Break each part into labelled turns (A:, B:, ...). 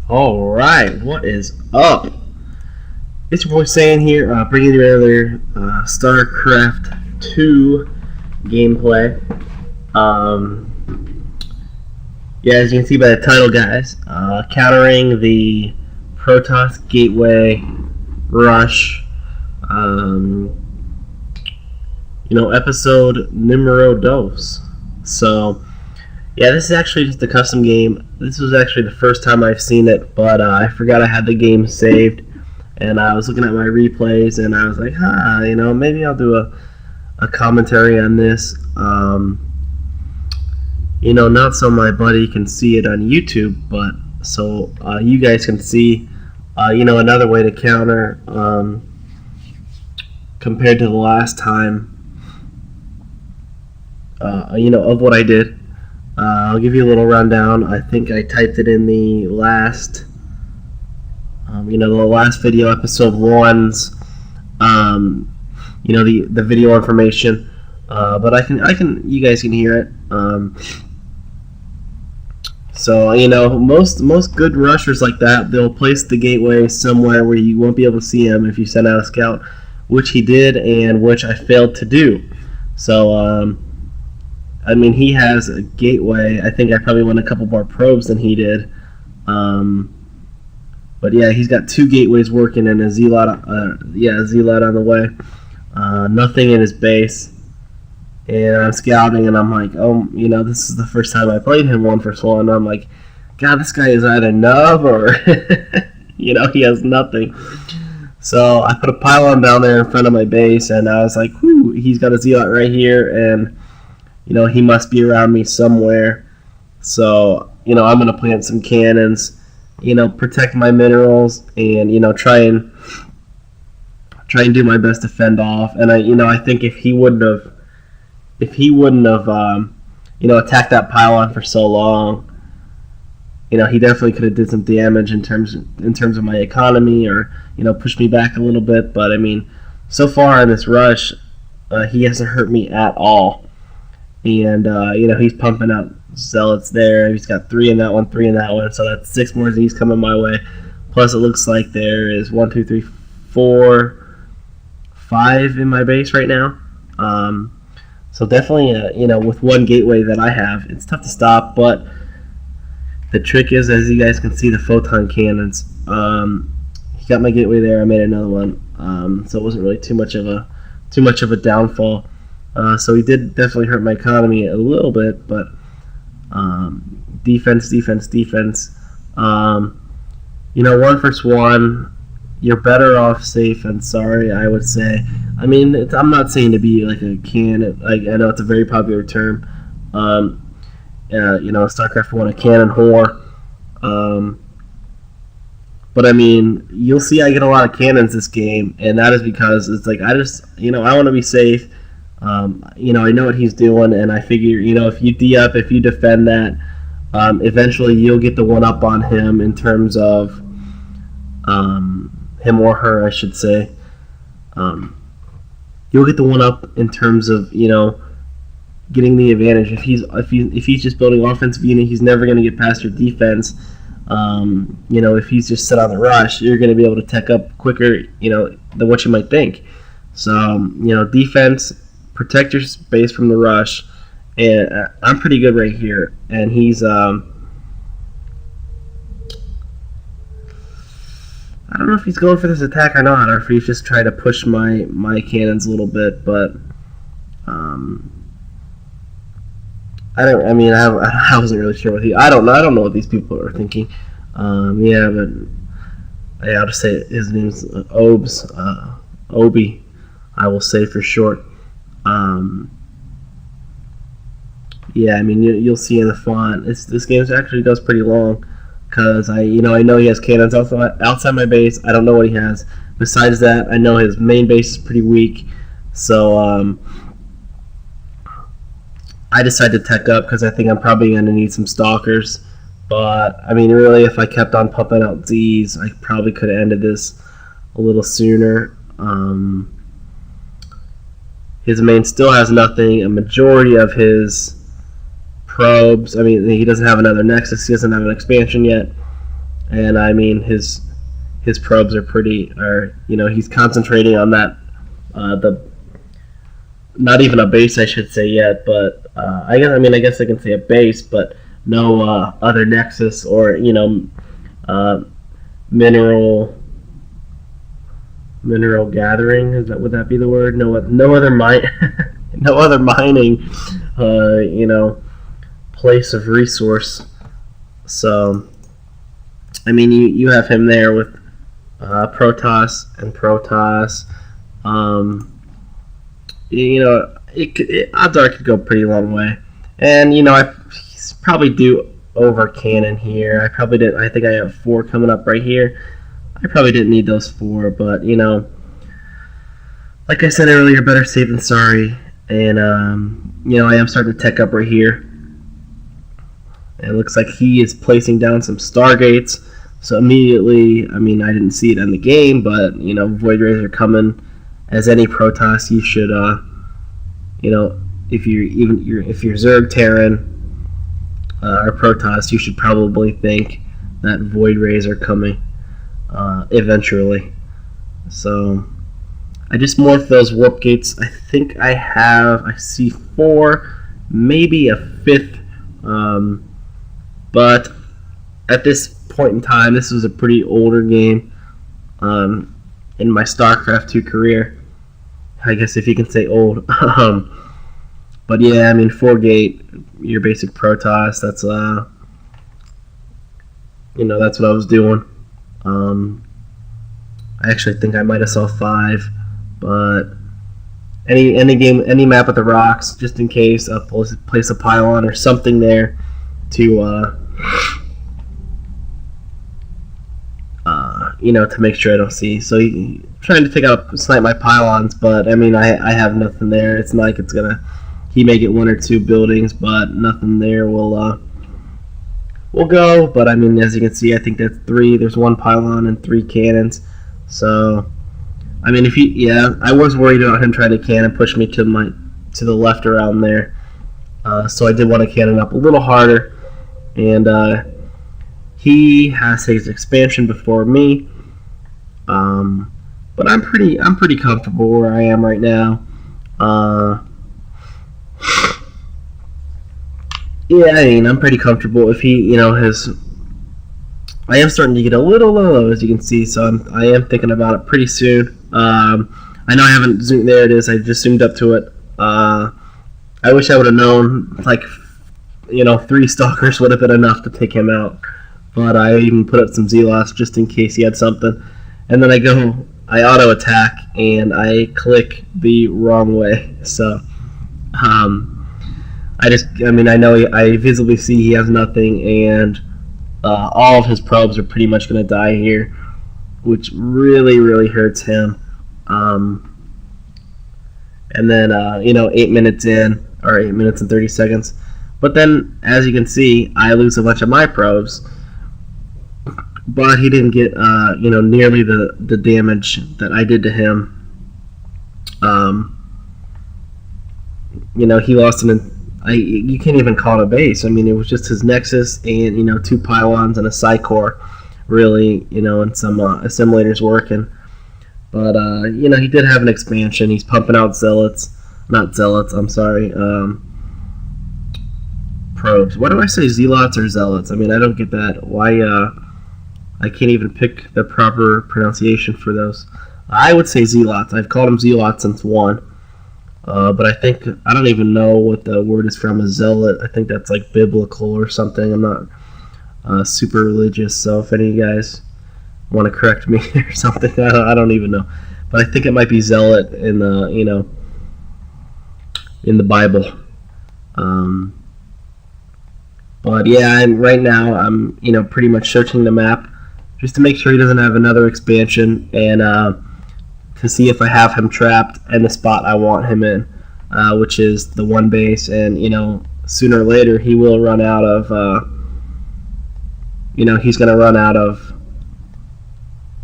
A: Alright, what is up? It's your boy Saiyan here, bringing you another StarCraft 2 gameplay. As you can see by the title, guys, countering the Protoss Gateway Rush, episode numero dos. So, yeah, this is actually just a custom game. This was actually the first time I've seen it, but I forgot I had the game saved, and I was looking at my replays, and I was like, maybe I'll do a commentary on this. Not so my buddy can see it on YouTube, but so you guys can see, another way to counter compared to the last time, of what I did. I'll give you a little rundown. I think I typed it in the last, the last video, episode 1's, the video information. But you guys can hear it. Most good rushers like that, they'll place the gateway somewhere where you won't be able to see him if you send out a scout, which he did, and which I failed to do. So, he has a gateway. I think I probably won a couple more probes than he did. But yeah, he's got 2 gateways working and a zealot on the way. Nothing in his base. And I'm scouting, and I'm like, this is the first time I played him 1v1. And I'm like, God, this guy is either nub or, he has nothing. So I put a pylon down there in front of my base, and I was like, whew, he's got a zealot right here, and he must be around me somewhere. So, I'm going to plant some cannons, protect my minerals, and, try and do my best to fend off. And I think if he wouldn't have, attacked that pylon for so long, he definitely could have did some damage in terms of my economy, or, pushed me back a little bit. But, so far in this rush, he hasn't hurt me at all. And, he's pumping out zealots there. He's got 3 in that one, 3 in that one. So that's 6 more Z's coming my way. Plus, it looks like there is 1, 2, 3, 4, 5 in my base right now. So definitely, with one gateway that I have, it's tough to stop. But the trick is, as you guys can see, the photon cannons. He got my gateway there. I made another one. So it wasn't really too much of a downfall. So he did definitely hurt my economy a little bit, but defense. 1v1, you're better off safe and sorry, I would say. I'm not saying to be like a cannon. I know it's a very popular term. StarCraft 1, a cannon whore. But you'll see I get a lot of cannons this game, and that is because it's like I want to be safe. I know what he's doing, and I figure, if you D-up, if you defend that, eventually you'll get the one-up on him in terms of him or her, I should say. You'll get the one-up in terms of, getting the advantage. If he's just building offensive unit, he's never going to get past your defense. If he's just set on the rush, you're going to be able to tech up quicker, than what you might think. So, defense, protect your base from the rush, and I'm pretty good right here. And he's, I don't know if he's going for this attack or not, or if he's just trying to push my cannons a little bit. But I wasn't really sure what I don't know what these people are thinking. I'll just say his name's Obi. I will say for short. You'll see in the font. This game actually goes pretty long, because I know he has cannons outside my base. I don't know what he has. Besides that, I know his main base is pretty weak. So I decided to tech up because I think I'm probably going to need some stalkers. But really, if I kept on pumping out Z's, I probably could have ended this a little sooner. His main still has nothing. A majority of his probes, he doesn't have another Nexus. He doesn't have an expansion yet. and I mean his probes are pretty, he's concentrating on that, the not even a base I should say yet, but I guess I can say a base, but no other nexus or mineral gathering. Would that be the word? No other no other mining place of resource. So I mean you have him there with Protoss and Protoss. Odds are it could go a pretty long way, and he's probably due over cannon here. I probably didn't. I think I have 4 coming up right here. I probably didn't need those 4, but like I said earlier, better safe than sorry. And I am starting to tech up right here. And it looks like he is placing down some Stargates. So immediately, I didn't see it in the game, but Void Rays are coming. As any Protoss, you should, if you're Zerg Terran or Protoss, you should probably think that Void Rays are coming eventually. So I just morphed those warp gates. I think I see 4, maybe a 5th, but at this point in time, this was a pretty older game in my StarCraft 2 career, I guess, if you can say old. But yeah, 4 gate, your basic Protoss. That's that's what I was doing. I actually think I might have saw 5, but any map with the rocks, just in case, place a pylon or something there to to make sure I don't see. So trying to snipe my pylons, but I have nothing there. It's not like it's gonna. He may get 1 or 2 buildings, but nothing there will go. But as you can see, I think that's 3. There's 1 pylon and 3 cannons. So I was worried about him trying to cannon push me to the left around there. So I did want to cannon up a little harder, and he has his expansion before me. But I'm pretty comfortable where I am right now. I'm pretty comfortable. If he, I am starting to get a little low, as you can see, so I am thinking about it pretty soon. I know I haven't zoomed. There it is. I just zoomed up to it. I wish I would have known, 3 stalkers would have been enough to take him out. But I even put up some Zealots just in case he had something. And then I auto attack, and I click the wrong way. So, I know I visibly see he has nothing, and all of his probes are pretty much going to die here, which really, really hurts him. And then, 8 minutes in, or 8 minutes and 30 seconds. But then, as you can see, I lose a bunch of my probes. But he didn't get, nearly the damage that I did to him. He lost you can't even call it a base. It was just his Nexus and, 2 pylons and a Psy-Core, really, and some assimilators working. But, he did have an expansion. He's pumping out probes. Why do I say Zealots or Zealots? I don't get that. Why, I can't even pick the proper pronunciation for those. I would say Zealots. I've called them Zealots since 1. But I don't even know what the word is from, a zealot. I think that's like biblical or something. I'm not super religious, so if any of you guys want to correct me or something, I don't even know. But I think it might be zealot in the, in the Bible. But yeah, and right now I'm, pretty much searching the map just to make sure he doesn't have another expansion, and to see if I have him trapped in the spot I want him in, which is the 1 base. And sooner or later he will run out of he's gonna run out of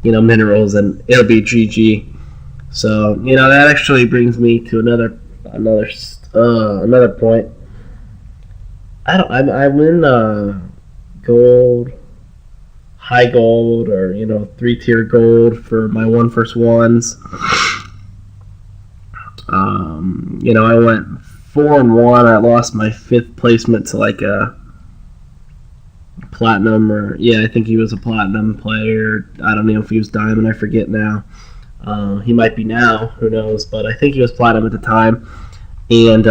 A: minerals, and it'll be GG. So that actually brings me to another point. I'm in gold high gold or 3-tier gold for my 1v1s. I went 4-1. I lost my 5th placement to like a platinum, or I think he was a platinum player. I don't know if he was diamond. I forget now. He might be now. Who knows? But I think he was platinum at the time. And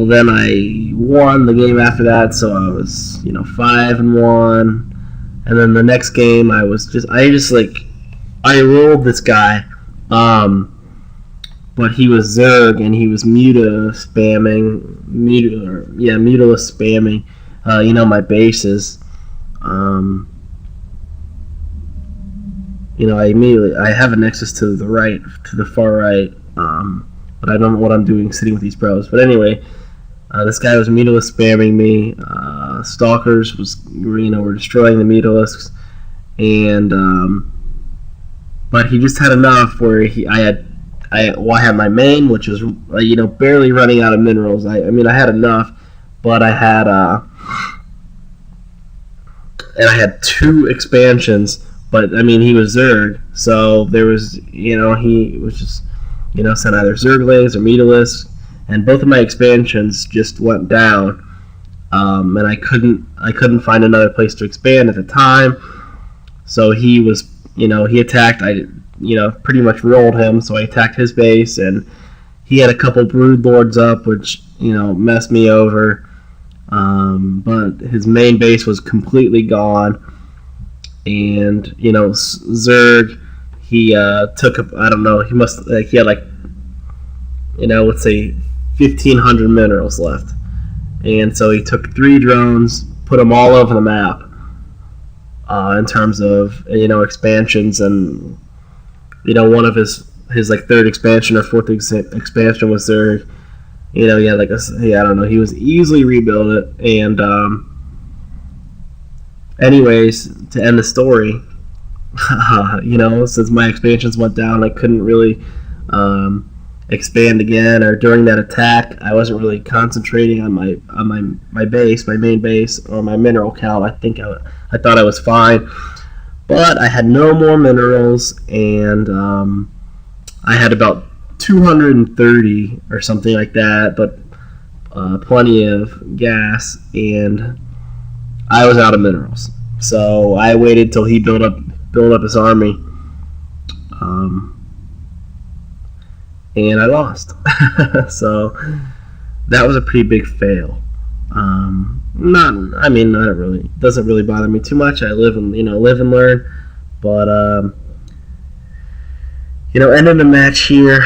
A: then I won the game after that, so I was 5-1. And then the next game I rolled this guy, but he was Zerg and he was Mutalist spamming, my bases. I have a nexus to the far right, but I don't know what I'm doing sitting with these pros. But anyway, this guy was Mutalist spamming me. Stalkers were destroying the Mutalisks, and but he just had enough where I had my main, which was barely running out of minerals. I had enough, but I had and I had 2 expansions. But he was Zerg, so there was he was just sent either Zerglings or Mutalisks, and both of my expansions just went down. And I couldn't find another place to expand at the time. So he was, he attacked. I, pretty much rolled him. So I attacked his base, and he had a couple Brood Lords up, which messed me over. But his main base was completely gone, and Zerg, he took I don't know. He had like let's say 1,500 minerals left. And so he took 3 drones, put them all over the map in terms of expansions, and one of his like 3rd expansion or 4th expansion was there. He had like I don't know. He was easily rebuild it. And anyways, to end the story, since my expansions went down, I couldn't really expand again, or during that attack I wasn't really concentrating on my base, my main base, or my mineral count. I thought I was fine, but I had no more minerals, and I had about 230 or something like that, but plenty of gas, and I was out of minerals. So I waited till he built up his army, and I lost. So that was a pretty big fail. Not really. Doesn't really bother me too much. I live and learn. But ending the match here.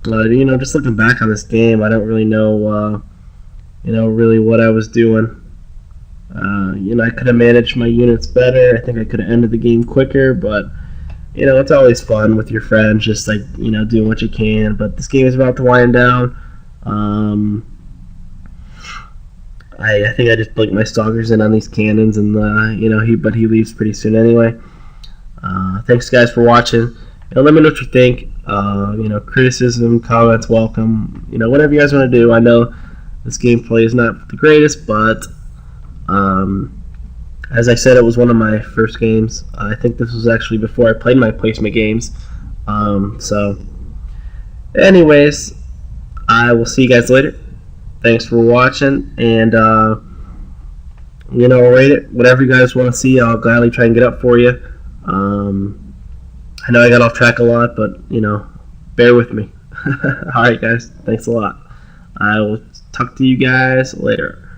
A: Just looking back on this game, I don't really know. Really what I was doing. I could have managed my units better. I think I could have ended the game quicker, but it's always fun with your friends, just like doing what you can. But this game is about to wind down. I think I just blinked my stalkers in on these cannons, and he leaves pretty soon anyway. Thanks guys for watching. Let me know what you think. Criticism, comments, welcome. Whatever you guys want to do. I know this gameplay is not the greatest, but as I said, it was one of my first games. I think this was actually before I played my placement games. So, anyways, I will see you guys later. Thanks for watching, and rate it. Whatever you guys want to see, I'll gladly try and get up for you. I know I got off track a lot, but bear with me. Alright guys, thanks a lot. I will talk to you guys later.